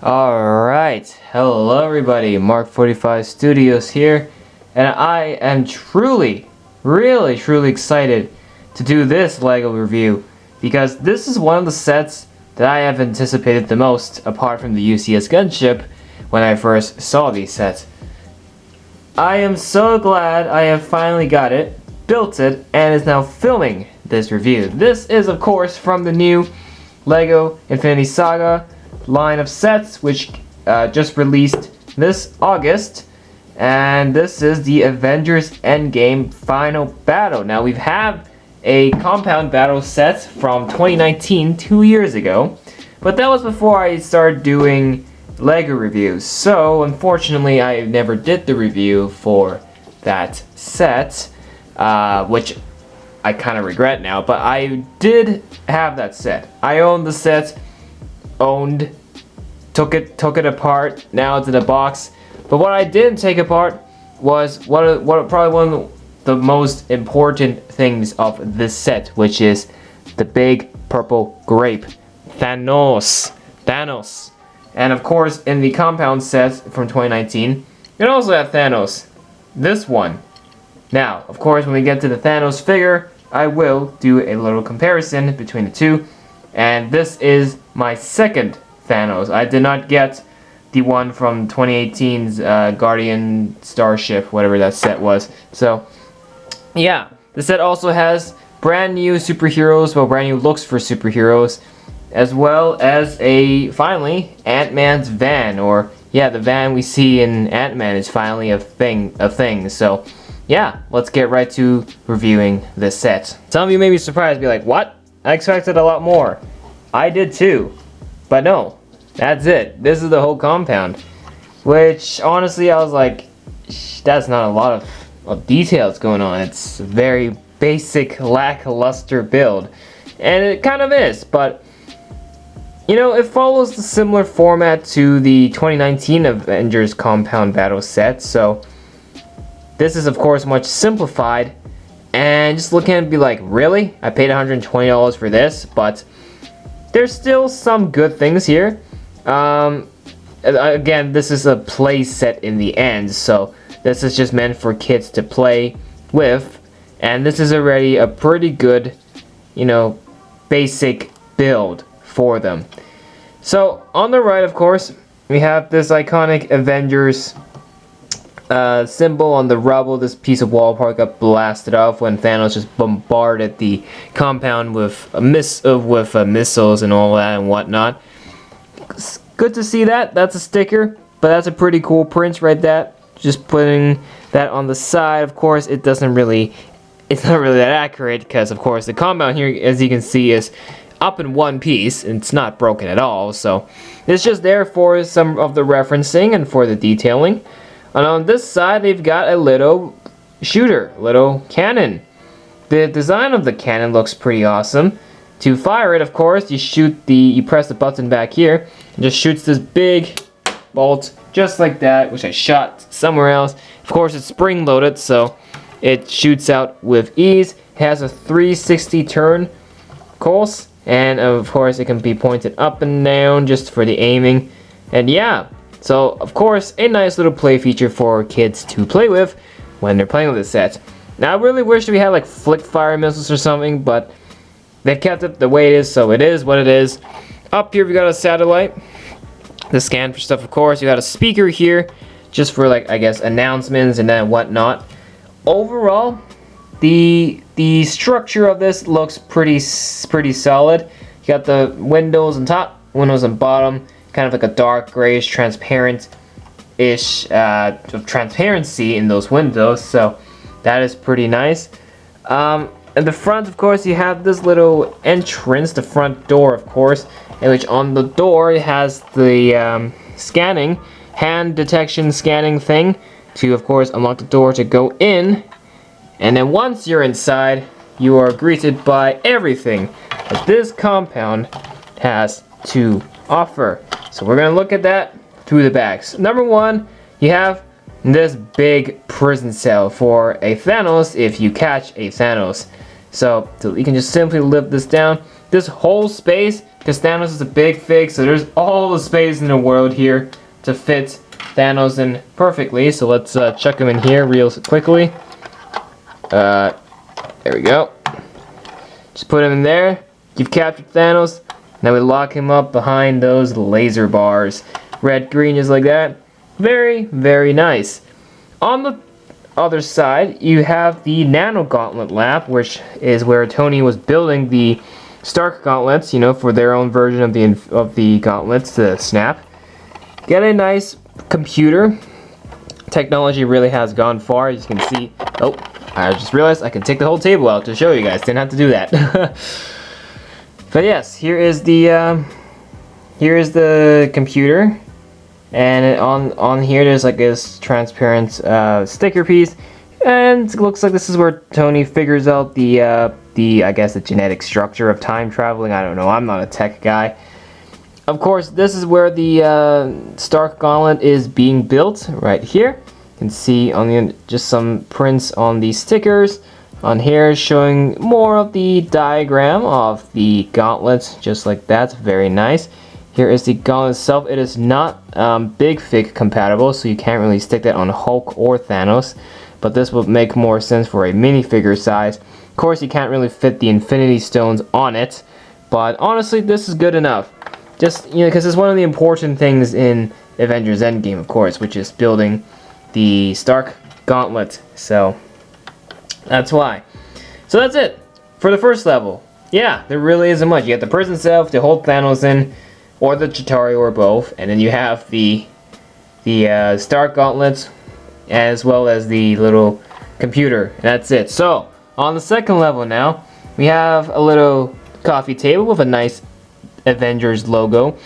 Alright, hello everybody, Mark45 Studios here, and I am truly excited to do this LEGO review, because this is one of the sets that I have anticipated the most, apart from the UCS gunship, when I first saw these sets. I am so glad I have finally got it, built it, and is now filming this review. This is of course from the new LEGO Infinity Saga line of sets, which just released this August, and this is the Avengers Endgame Final Battle. Now we've had a compound battle set from 2019, 2 years ago, but that was before I started doing LEGO reviews, so unfortunately I never did the review for that set, which I kind of regret now, but I did have that set. I owned the set, took it apart. Now it's in a box. But what I didn't take apart was probably one of the most important things of this set, which is the big purple grape, Thanos. And of course, in the compound set from 2019, it also had Thanos. This one. Now, of course, when we get to the Thanos figure, I will do a little comparison between the two. And this is my second Thanos. I did not get the one from 2018's Guardian Starship, whatever that set was. So, yeah. The set also has brand new superheroes, well, brand new looks for superheroes, as well as finally, Ant-Man's van, or, yeah, the van we see in Ant-Man is finally a thing. So, yeah, let's get right to reviewing this set. Some of you may be surprised, be like, what? I expected a lot more. I did too. But no, that's it. This is the whole compound. Which, honestly, I was like, that's not a lot of details going on. It's a very basic, lackluster build. And it kind of is, but, you know, it follows the similar format to the 2019 Avengers compound battle set. So, this is, of course, much simplified. And just looking at it and be like, really? I paid $120 for this, but there's still some good things here. Again, this is a play set in the end, so this is just meant for kids to play with. And this is already a pretty good, you know, basic build for them. So, on the right, of course, we have this iconic Avengers symbol on the rubble. This piece of wall part got blasted off when Thanos just bombarded the compound with missiles and all that and whatnot. It's good to see that. That's a sticker, but that's a pretty cool print right there. Just putting that on the side. Of course, it's not really that accurate, because of course the compound here, as you can see, is up in one piece and it's not broken at all. So it's just there for some of the referencing and for the detailing. And on this side, they've got a little shooter, little cannon. The design of the cannon looks pretty awesome. To fire it, of course, you press the button back here, and just shoots this big bolt, just like that, which I shot somewhere else. Of course, it's spring-loaded, so it shoots out with ease. It has a 360 turn, of course, and of course, it can be pointed up and down just for the aiming. And yeah. So, of course, a nice little play feature for kids to play with when they're playing with this set. Now, I really wish we had, like, flick fire missiles or something, but they've kept it the way it is, so it is what it is. Up here, we got a satellite to scan for stuff, of course. You got a speaker here, just for, like, I guess, announcements and then whatnot. Overall, the structure of this looks pretty solid. You got the windows on top, windows on bottom. Kind of like a dark grayish transparent-ish transparency in those windows, so that is pretty nice. At the front, of course, you have this little entrance, the front door, of course, in which on the door it has the hand detection scanning thing to, of course, unlock the door to go in. And then once you're inside, you are greeted by everything that this compound has to offer. So we're going to look at that through the bags. Number one, you have this big prison cell for a Thanos if you catch a Thanos. So you can just simply lift this down. this whole space, because Thanos is a big fig, so there's all the space in the world here to fit Thanos in perfectly. So let's chuck him in here real quickly. There we go. Just put him in there. You've captured Thanos. Now we lock him up behind those laser bars. Red, green, just like that. Very, very nice. On the other side, you have the Nano Gauntlet lab, which is where Tony was building the Stark gauntlets, you know, for their own version of the gauntlets to snap. Get a nice computer. Technology really has gone far, as you can see. Oh, I just realized I can take the whole table out to show you guys. Didn't have to do that. But yes, here is the computer, and on here there's like this transparent sticker piece, and it looks like this is where Tony figures out the I guess the genetic structure of time traveling. I don't know. I'm not a tech guy. Of course, this is where the Stark Gauntlet is being built right here. You can see on the just some prints on the stickers. On here showing more of the diagram of the gauntlet, just like that. Very nice. Here is the gauntlet itself. It is not big fig compatible, so you can't really stick that on Hulk or Thanos, but this will make more sense for a minifigure size. Of course, you can't really fit the Infinity Stones on it, but honestly, this is good enough. Just, you know, because it's one of the important things in Avengers Endgame, of course, which is building the Stark Gauntlet. So that's why. So that's it for the first level. Yeah, there really isn't much. You have the person itself to hold Thanos in, or the Chitauri, or both, and then you have the Stark Gauntlets, as well as the little computer. And that's it. So on the second level now, we have a little coffee table with a nice Avengers logo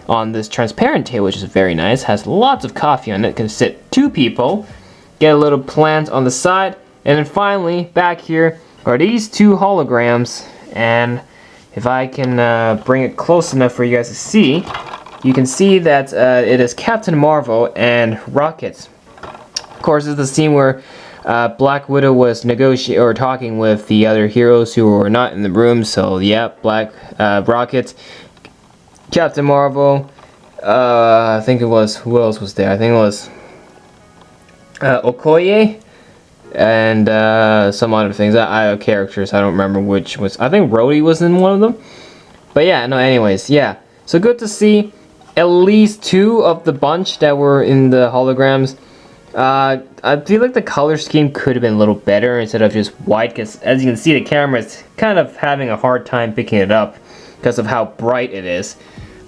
on this transparent table, which is very nice. Has lots of coffee on it. Can sit 2 people. Get a little plant on the side. And then finally, back here are these 2 holograms, and if I can bring it close enough for you guys to see, you can see that it is Captain Marvel and Rocket. Of course, this is the scene where Black Widow was negotiating or talking with the other heroes who were not in the room. So yeah, Rocket, Captain Marvel, I think it was, who else was there? I think it was Okoye. And some other things. I have characters, I don't remember which was. I think Rhodey was in one of them. But yeah, no, anyways, yeah. So good to see at least 2 of the bunch that were in the holograms. I feel like the color scheme could have been a little better instead of just white, because as you can see, the camera is kind of having a hard time picking it up because of how bright it is.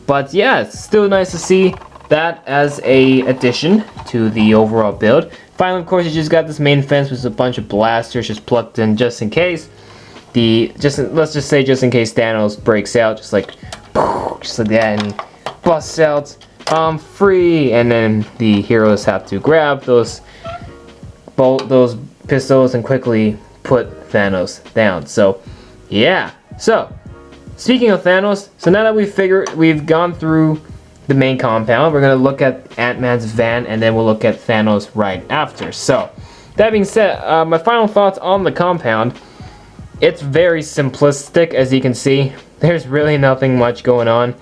But yeah, it's still nice to see that as a addition to the overall build. Finally, of course, you just got this main fence with a bunch of blasters just plugged in just in case. Let's just say just in case Thanos breaks out, just like that, and busts out. Free, and then the heroes have to grab those pistols and quickly put Thanos down. So, yeah. So, speaking of Thanos, so now that we've gone through the main compound, we're gonna look at Ant-Man's van, and then we'll look at Thanos right after. So, that being said, my final thoughts on the compound. It's very simplistic, as you can see. There's really nothing much going on,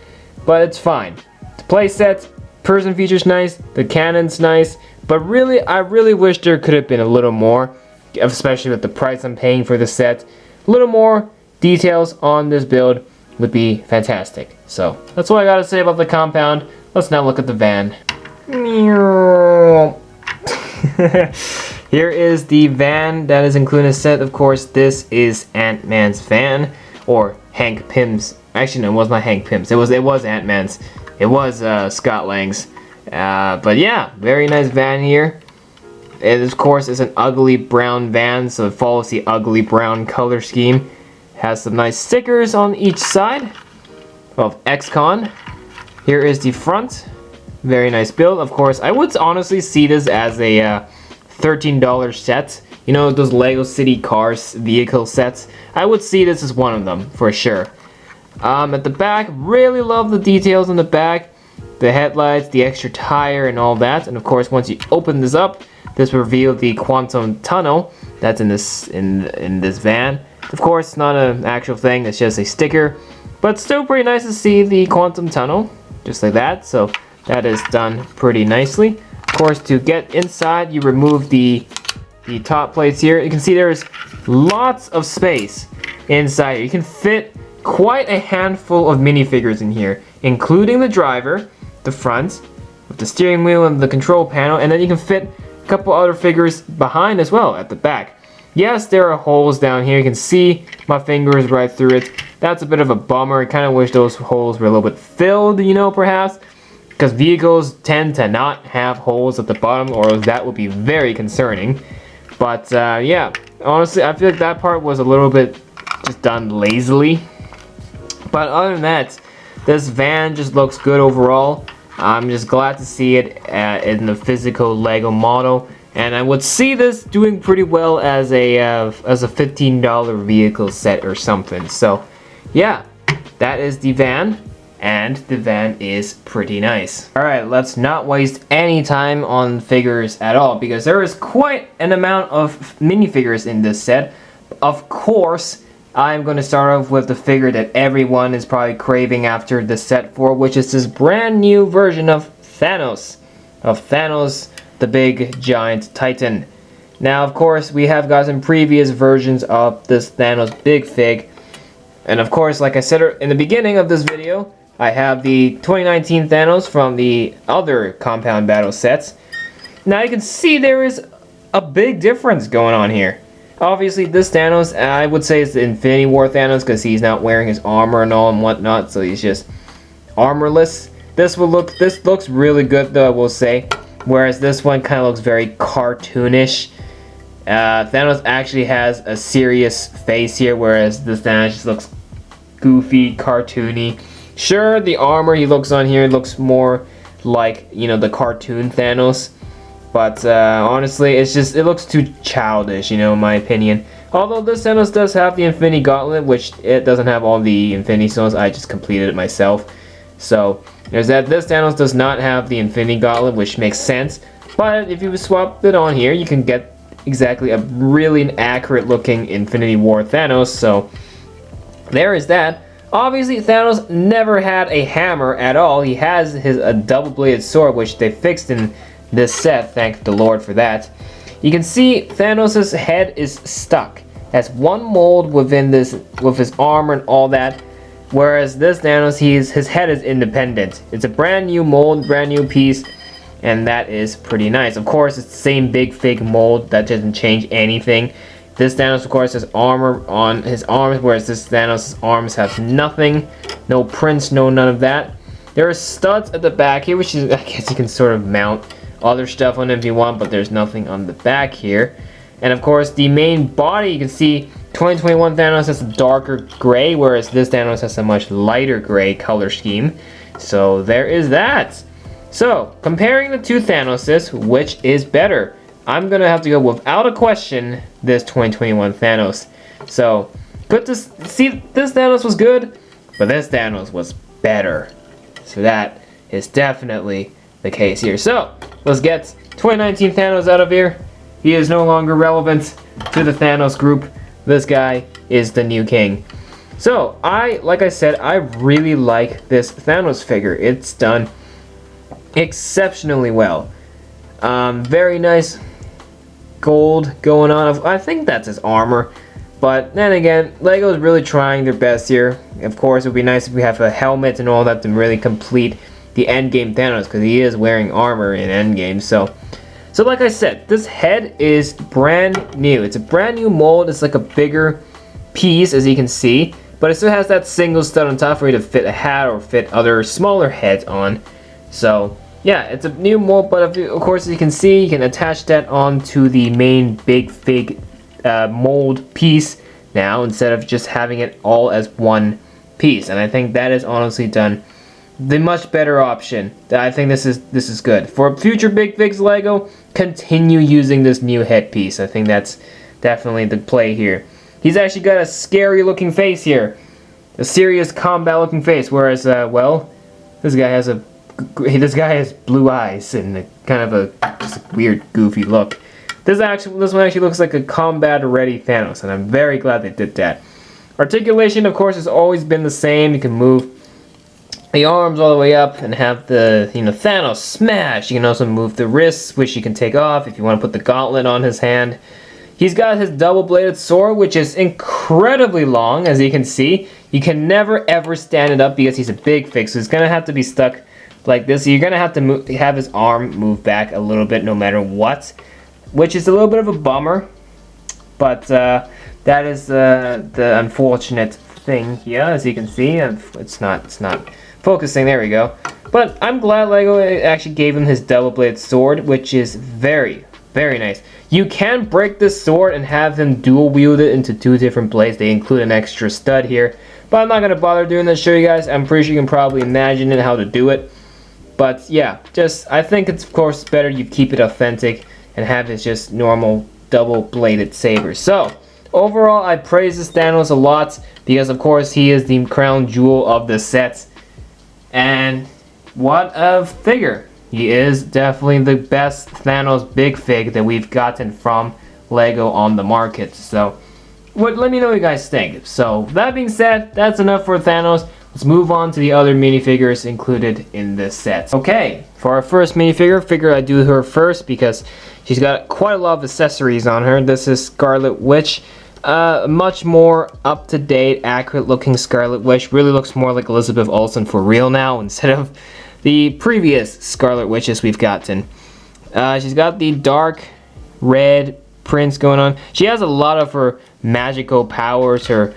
but it's fine. The playset, person features nice, the cannon's nice, but really, I really wish there could have been a little more, especially with the price I'm paying for the set. A little more details on this build would be fantastic. So that's all I gotta say about the compound. Let's now look at the van. Here is the van that is included in the set. Of course, this is Ant-Man's van, or Hank Pym's. Actually, no, it was not Hank Pym's. It was Ant-Man's. It was Scott Lang's. But yeah, very nice van here. It, of course, is an ugly brown van, so it follows the ugly brown color scheme. Has some nice stickers on each side of XCon. Here is the front. Very nice build. Of course, I would honestly see this as a $13 set. You know, those Lego City Cars vehicle sets. I would see this as one of them, for sure. At the back, really love the details on the back. The headlights, the extra tire, and all that. And of course, once you open this up, this revealed the quantum tunnel that's in this van. Of course, it's not an actual thing, it's just a sticker. But still pretty nice to see the quantum tunnel, just like that. So that is done pretty nicely. Of course, to get inside, you remove the top plates here. You can see there's lots of space inside. You can fit quite a handful of minifigures in here, including the driver, the front, with the steering wheel and the control panel, and then you can fit a couple other figures behind as well at the back. Yes, there are holes down here. You can see my fingers right through it. That's a bit of a bummer. I kind of wish those holes were a little bit filled, you know, perhaps, because vehicles tend to not have holes at the bottom, or that would be very concerning. But yeah, honestly, I feel like that part was a little bit just done lazily. But other than that, this van just looks good overall. I'm just glad to see it in the physical Lego model, and I would see this doing pretty well as a $15 vehicle set or something. So yeah, that is the van, and the van is pretty nice. Alright, let's not waste any time on figures at all, because there is quite an amount of minifigures in this set. Of course, I'm going to start off with the figure that everyone is probably craving after the set for, which is this brand new version of Thanos. The big giant titan. Now, of course, we have gotten previous versions of this Thanos big fig. And of course, like I said in the beginning of this video, I have the 2019 Thanos from the other compound battle sets. Now you can see there is a big difference going on here. Obviously, this Thanos, I would say, is the Infinity War Thanos, because he's not wearing his armor and all and whatnot, so he's just armorless. This looks really good, though, I will say. Whereas this one kind of looks very cartoonish. Thanos actually has a serious face here, whereas this Thanos just looks goofy, cartoony. Sure, the armor he looks on here looks more like, you know, the cartoon Thanos. But honestly, it looks too childish, you know, in my opinion. Although this Thanos does have the Infinity Gauntlet, which it doesn't have all the Infinity Stones. I just completed it myself. So there's that. This Thanos does not have the Infinity Gauntlet, which makes sense. But if you swap it on here, you can get exactly a really accurate looking Infinity War Thanos. So there is that. Obviously, Thanos never had a hammer at all. He has a double-bladed sword, which they fixed in this set. Thank the Lord for that. You can see Thanos' head is stuck as one mold within this, with his armor and all that. Whereas this Thanos, his head is independent. It's a brand new mold, brand new piece, and that is pretty nice. Of course, it's the same big fig mold. That doesn't change anything. This Thanos, of course, has armor on his arms, whereas this Thanos' arms have nothing. No prints, no none of that. There are studs at the back here, which is, I guess you can sort of mount other stuff on it if you want, but there's nothing on the back here. And of course, the main body, you can see 2021 Thanos has a darker gray, whereas this Thanos has a much lighter gray color scheme. So there is that. So, comparing the two Thanoses, which is better? I'm gonna have to go without a question this 2021 Thanos. So, this Thanos was good, but this Thanos was better. So that is definitely the case here. So, let's get 2019 Thanos out of here. He is no longer relevant to the Thanos group. This guy is the new king. So, like I said, I really like this Thanos figure. It's done exceptionally well. Very nice gold going on. I think that's his armor. But then again, LEGO's really trying their best here. Of course, it would be nice if we have a helmet and all that to really complete the Endgame Thanos, because he is wearing armor in Endgame. So like I said, this head is brand new. It's a brand new mold. It's like a bigger piece, as you can see, but it still has that single stud on top for you to fit a hat or fit other smaller heads on. So yeah, it's a new mold, but of course, as you can see, you can attach that onto the main big fig mold piece now, instead of just having it all as one piece. And I think that is honestly done the much better option. I think this is good for future big figs LEGO. Continue using this new headpiece. I think that's definitely the play here. He's actually got a scary looking face here, a serious combat looking face. Whereas, well, this guy has blue eyes and a kind of a weird, goofy look. This one actually looks like a combat ready Thanos, and I'm very glad they did that. Articulation, of course, has always been the same. You can move the arms all the way up and have the, Thanos smash. You can also move the wrists, which you can take off if you want to put the gauntlet on his hand. He's got his double-bladed sword, which is incredibly long, as you can see. You can never, ever stand it up because he's a big fig, so he's going to have to be stuck like this. So you're going to have to have his arm move back a little bit no matter what, which is a little bit of a bummer. But that is the unfortunate thing here, as you can see. It's not focusing. There we go. But I'm glad LEGO actually gave him his double-bladed sword, which is very, very nice. You can break this sword and have him dual wield it into 2 different blades. They include an extra stud here, but I'm not going to bother doing that to show you guys. I'm pretty sure you can probably imagine it, how to do it. But yeah, I think it's of course better you keep it authentic and have his just normal double-bladed saber. So overall, I praise this Thanos a lot because of course he is the crown jewel of the set. And what a figure! He is definitely the best Thanos big fig that we've gotten from LEGO on the market. So, let me know what you guys think. So, that being said, that's enough for Thanos. Let's move on to the other minifigures included in this set. Okay, for our first minifigure, figure I do her first because she's got quite a lot of accessories on her. This is Scarlet Witch. Much more up-to-date, accurate-looking Scarlet Witch. Really looks more like Elizabeth Olsen for real now instead of the previous Scarlet Witches we've gotten. She's got the dark red prints going on. She has a lot of her magical powers, her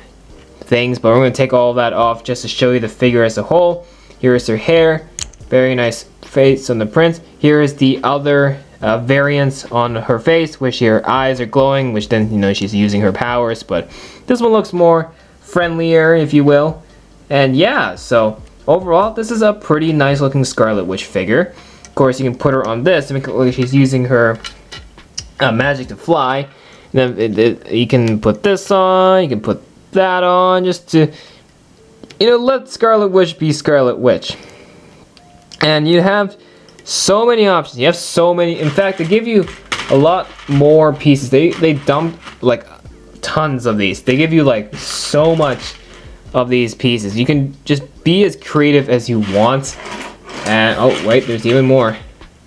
things, but we're going to take all of that off just to show you the figure as a whole. Here is her hair. Very nice face on the prints. Here is the other variants on her face, which her eyes are glowing, which then, she's using her powers, but this one looks more friendlier, if you will. And yeah, so overall, this is a pretty nice looking Scarlet Witch figure. Of course, you can put her on this to make it look like she's using her magic to fly. And then you can put this on, you can put that on, just to, let Scarlet Witch be Scarlet Witch. And you have so many options. You have so many. In fact, they give you a lot more pieces. They dump like tons of these. They give you like so much of these pieces. You can just be as creative as you want. And oh wait, there's even more.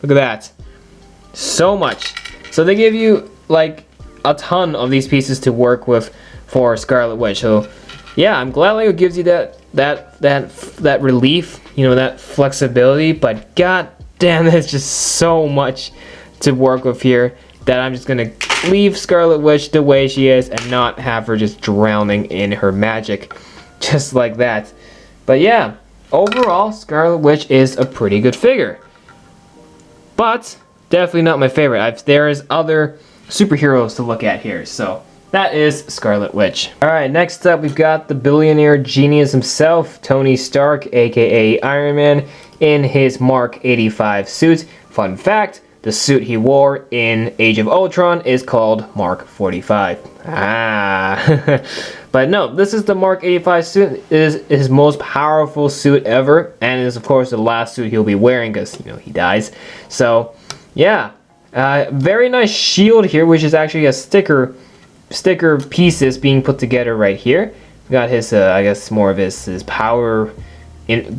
Look at that. So much. So they give you like a ton of these pieces to work with for Scarlet Witch. So yeah, I'm glad LEGO gives you that relief, that flexibility, but god damn, there's just so much to work with here that I'm just gonna leave Scarlet Witch the way she is and not have her just drowning in her magic just like that. But yeah, overall, Scarlet Witch is a pretty good figure. But definitely not my favorite. There is other superheroes to look at here, so that is Scarlet Witch. Alright, next up we've got the billionaire genius himself, Tony Stark, aka Iron Man, in his Mark 85 suit. Fun fact, the suit he wore in Age of Ultron is called Mark 45. But no, this is the Mark 85 suit. It is his most powerful suit ever, and it is of course the last suit he'll be wearing because, he dies. So, yeah. Very nice shield here, which is actually a sticker pieces being put together right here. We got his, I guess more of his power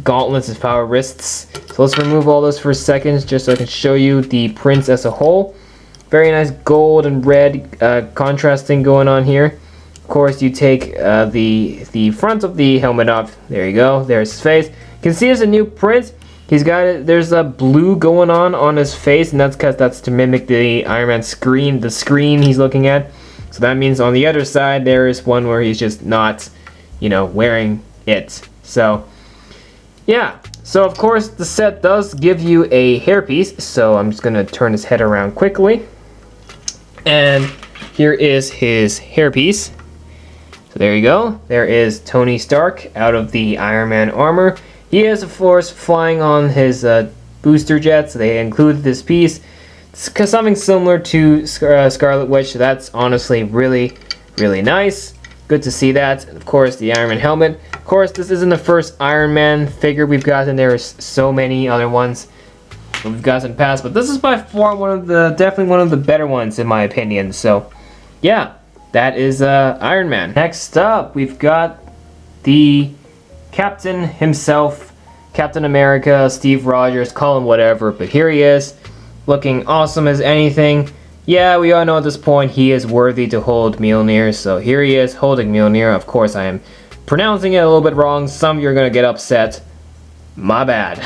gauntlets, his power wrists. So let's remove all those for a second, just so I can show you the prints as a whole. Very nice gold and red contrasting going on here. Of course, you take the front of the helmet off. There you go. There's his face. You can see there's a new print. He's got it. There's a blue going on his face, and that's because that's to mimic the Iron Man screen, the screen he's looking at. So that means on the other side there is one where he's just not, wearing it. So yeah. So of course the set does give you a hairpiece. So I'm just gonna turn his head around quickly, and here is his hairpiece. So there you go. There is Tony Stark out of the Iron Man armor. He is, of course, flying on his booster jet, so they included this piece. It's something similar to Scarlet Witch, so that's honestly really, really nice. Good to see that. And of course, the Iron Man helmet. Of course, this isn't the first Iron Man figure we've gotten. There's so many other ones that we've gotten past, but this is by far definitely one of the better ones in my opinion. So, yeah. that is Iron Man. Next up, we've got the Captain himself, Captain America, Steve Rogers, call him whatever, but here he is, looking awesome as anything. Yeah, we all know at this point he is worthy to hold Mjolnir, so here he is holding Mjolnir. Of course, I am pronouncing it a little bit wrong. Some of you are gonna get upset. My bad.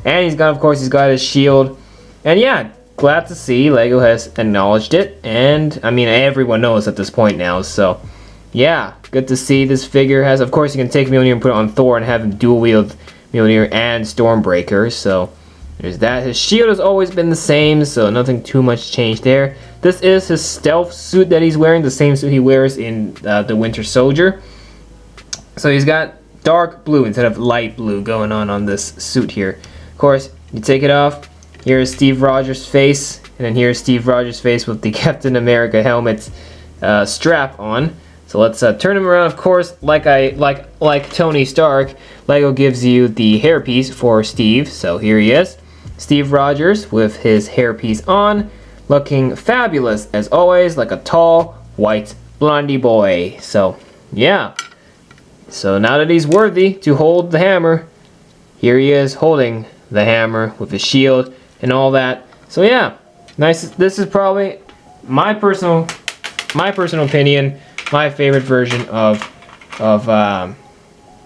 And he's got, of course, he's got his shield. And yeah, glad to see Lego has acknowledged it. And I mean, everyone knows at this point now, so yeah, good to see this figure has. Of course, you can take Mjolnir and put it on Thor and have him dual wield Mjolnir and Stormbreaker, so there's that. His shield has always been the same, so nothing too much changed there. This is his stealth suit that he's wearing, the same suit he wears in the Winter Soldier. So he's got dark blue instead of light blue going on this suit here. Of course, you take it off. Here's Steve Rogers' face, and then here's Steve Rogers' face with the Captain America helmet strap on. So let's turn him around. Of course, like Tony Stark, Lego gives you the hairpiece for Steve. So here he is, Steve Rogers with his hairpiece on, looking fabulous as always, like a tall white blondie boy. So yeah. So now that he's worthy to hold the hammer, here he is holding the hammer with his shield and all that. So yeah, nice. This is probably my personal opinion, my favorite version of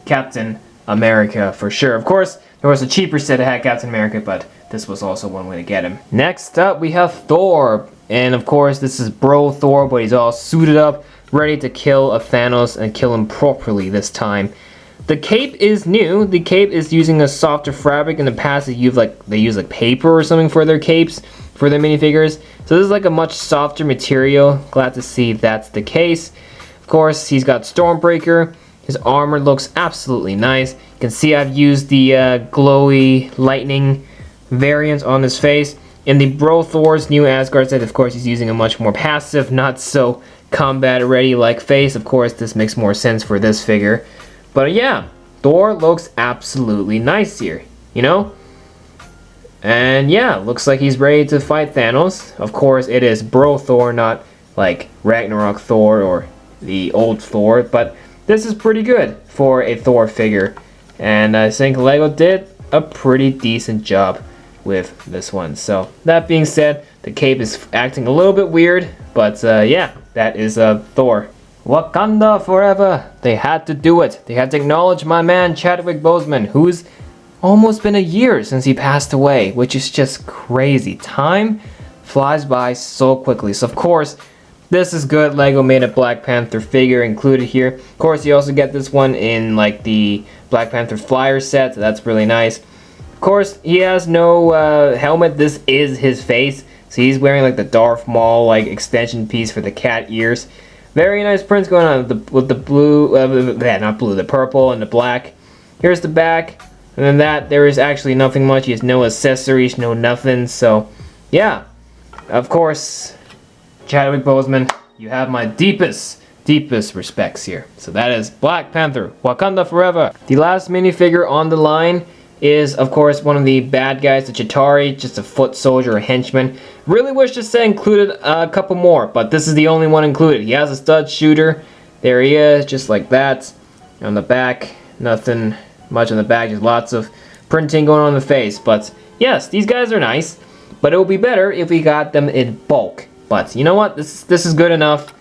Captain America for sure. Of course, there was a cheaper set that had Captain America, but this was also one way to get him. Next up, we have Thor, and of course, this is Bro Thor, but he's all suited up, ready to kill a Thanos and kill him properly this time. The cape is new. The cape is using a softer fabric. In the past, they use like paper or something for their capes, for their minifigures. So this is like a much softer material. Glad to see that's the case. Of course, he's got Stormbreaker. His armor looks absolutely nice. You can see I've used the glowy lightning variant on his face. In the Bro Thor's new Asgard set, of course, he's using a much more passive, not so combat ready like face. Of course, this makes more sense for this figure. But yeah, Thor looks absolutely nice here, you know? And yeah, looks like he's ready to fight Thanos. Of course, it is Bro Thor, not like Ragnarok Thor or the old Thor, but this is pretty good for a Thor figure. And I think Lego did a pretty decent job with this one. So that being said, the cape is acting a little bit weird, but yeah, that is Thor. Wakanda forever. They had to do it. They had to acknowledge my man Chadwick Boseman, who's almost been a year since he passed away, which is just crazy. Time flies by so quickly. So of course, this is good. Lego made a Black Panther figure included here. Of course, you also get this one in like the Black Panther flyer set, so that's really nice. Of course, he has no helmet. This is his face. So he's wearing like the Darth Maul like extension piece for the cat ears. Very nice prints going on with the blue, not blue, the purple and the black. Here's the back, and then that, there is actually nothing much. He has no accessories, no nothing, so yeah. Of course, Chadwick Boseman, you have my deepest respects here. So that is Black Panther, Wakanda forever. The last minifigure on the line is, of course, one of the bad guys, the Chitauri, just a foot soldier, a henchman. Really wish to say included a couple more, but this is the only one included. He has a stud shooter. There he is, just like that. On the back, nothing much on the back, just lots of printing going on the face. But yes, these guys are nice, but it would be better if we got them in bulk. But you know what? This is good enough.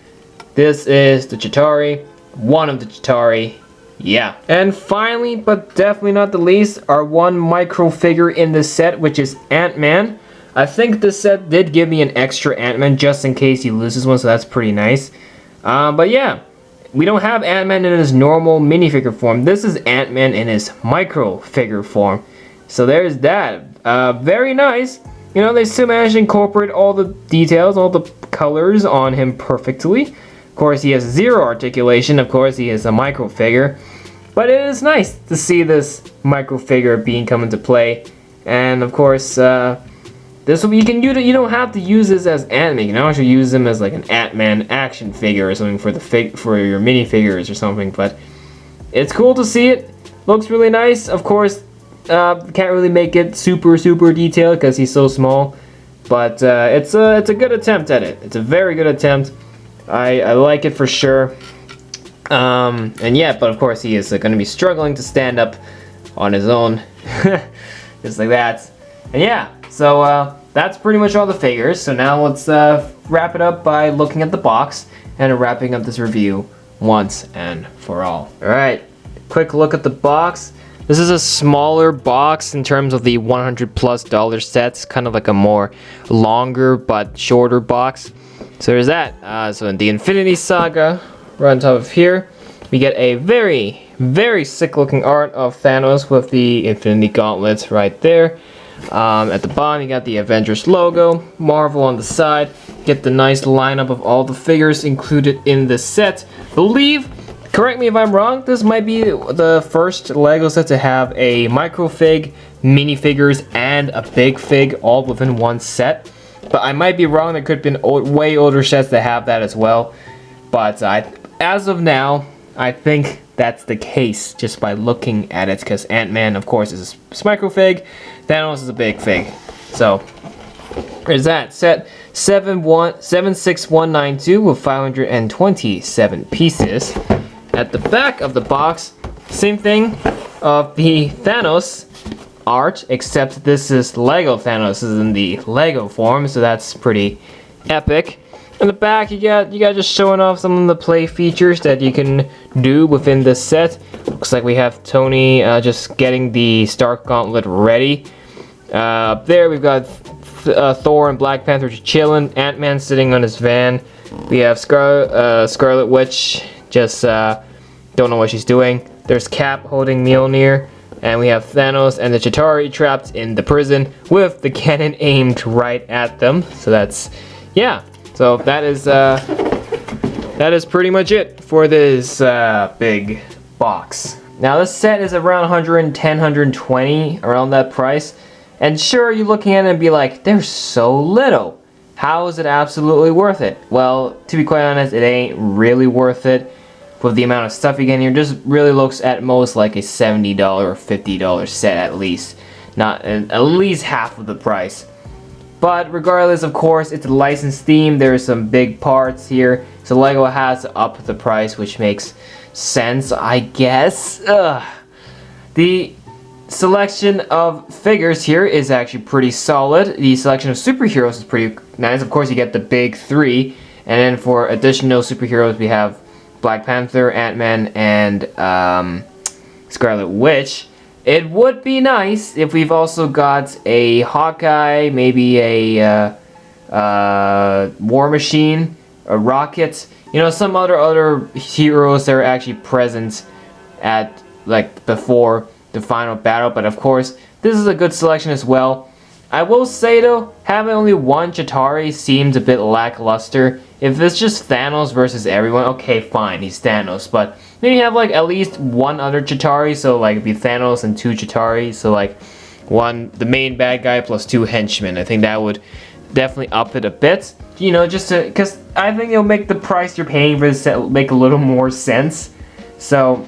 This is the Chitauri, one of the Chitauri. Yeah. And finally, but definitely not the least, our one micro figure in this set, which is Ant-Man. I think this set did give me an extra Ant-Man just in case he loses one, so that's pretty nice. But yeah, we don't have Ant-Man in his normal minifigure form. This is Ant-Man in his micro figure form. So there's that. Very nice. You know, they still managed to incorporate all the details, all the colors on him perfectly. Of course, he has zero articulation. Of course, he is a micro figure. But it is nice to see this micro figure being come into play. And of course, this will, you can use it. You don't have to use this as Ant-Man. You can actually use them as like an Ant-Man action figure or something for your minifigures or something. But it's cool to see it. Looks really nice. Of course, can't really make it super detailed because he's so small. But it's a good attempt at it. It's a very good attempt. I like it for sure. And yeah, but of course he is going to be struggling to stand up on his own, just like that. And yeah, so that's pretty much all the figures. So now let's wrap it up by looking at the box and wrapping up this review once and for all. All right, quick look at the box. This is a smaller box in terms of the $100+ sets, kind of like a more longer but shorter box. So there's that. So in the Infinity Saga, right on top of here, we get a very, very sick looking art of Thanos with the Infinity Gauntlets right there. At the bottom, you got the Avengers logo, Marvel on the side. Get the nice lineup of all the figures included in the set. Believe, correct me if I'm wrong, this might be the first LEGO set to have a microfig, minifigures, and a big fig all within one set. But I might be wrong, there could have been way older sets that have that as well. But as of now, I think that's the case just by looking at it, because Ant-Man, of course, is a microfig, Thanos is a big fig. So, there's that. Set 76192 with 527 pieces. At the back of the box, same thing of the Thanos art, except this is Lego Thanos. This is in the Lego form, so that's pretty epic. In the back, you got just showing off some of the play features that you can do within this set. Looks like we have Tony just getting the Stark Gauntlet ready. Up there, we've got Thor and Black Panther just chilling. Ant-Man sitting on his van. We have Scarlet Witch just don't know what she's doing. There's Cap holding Mjolnir. And we have Thanos and the Chitauri trapped in the prison with the cannon aimed right at them. So that's, yeah. So that is pretty much it for this big box. Now this set is around 110, 120, around that price. And sure, you're looking at it and be like, they're so little. How is it absolutely worth it? Well, to be quite honest, it ain't really worth it. With the amount of stuff you get in here, just really looks at most like a $70 or $50 set at least. Not at least half of the price. But regardless, of course, it's a licensed theme. There's some big parts here. So LEGO has to up the price, which makes sense, I guess. The selection of figures here is actually pretty solid. The selection of superheroes is pretty nice. Of course, you get the big three. And then for additional superheroes, we have Black Panther, Ant-Man, and Scarlet Witch. It would be nice if we've also got a Hawkeye, maybe a War Machine, a Rocket, you know, some other heroes that are actually present at, like, before the final battle. But of course, this is a good selection as well. I will say though, having only one Chitauri seems a bit lackluster. If it's just Thanos versus everyone, okay, fine, he's Thanos, but maybe have like at least one other Chitauri, so like it'd be Thanos and two Chitauri, so like the main bad guy plus two henchmen. I think that would definitely up it a bit, you know, just to, because I think it'll make the price you're paying for this set make a little more sense. So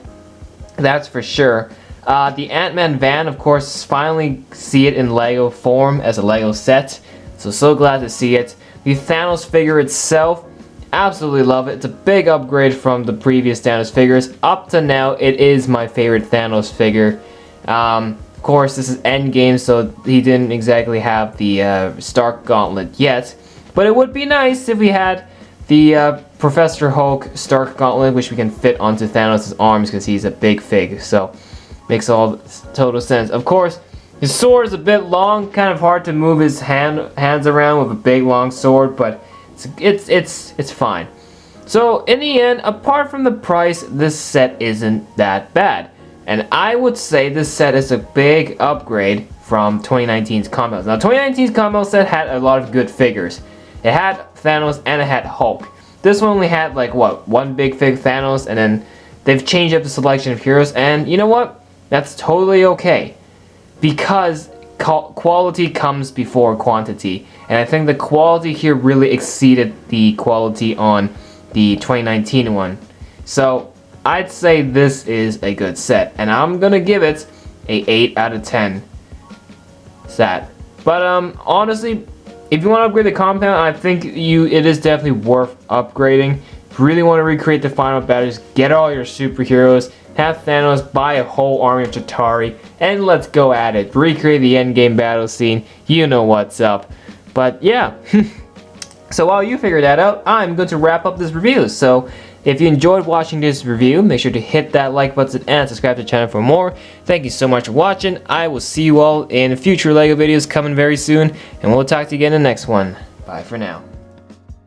that's for sure. The Ant-Man van, of course, finally see it in LEGO form as a LEGO set. So glad to see it. The Thanos figure itself, absolutely love it. It's a big upgrade from the previous Thanos figures. Up to now, it is my favorite Thanos figure. Of course, this is Endgame, so he didn't exactly have the Stark Gauntlet yet. But it would be nice if we had the Professor Hulk Stark Gauntlet, which we can fit onto Thanos' arms because he's a big fig. So makes all total sense. Of course, his sword is a bit long, kind of hard to move his hands around with a big long sword, but it's fine. So in the end, apart from the price, this set isn't that bad. And I would say this set is a big upgrade from 2019's Combat. Now 2019's Combat set had a lot of good figures. It had Thanos and it had Hulk. This one only had like what, one big fig Thanos, and then they've changed up the selection of heroes, and you know what? That's totally okay, because quality comes before quantity, and I think the quality here really exceeded the quality on the 2019 one. So I'd say this is a good set, and I'm gonna give it a 8 out of 10 set. But honestly, if you want to upgrade the compound, I think it is definitely worth upgrading. If you really want to recreate the final battles, get all your superheroes, have Thanos buy a whole army of Chitauri, and let's go at it. Recreate the endgame battle scene. You know what's up. But yeah. So while you figure that out, I'm going to wrap up this review. So if you enjoyed watching this review, make sure to hit that like button and subscribe to the channel for more. Thank you so much for watching. I will see you all in future LEGO videos coming very soon, and we'll talk to you again in the next one. Bye for now.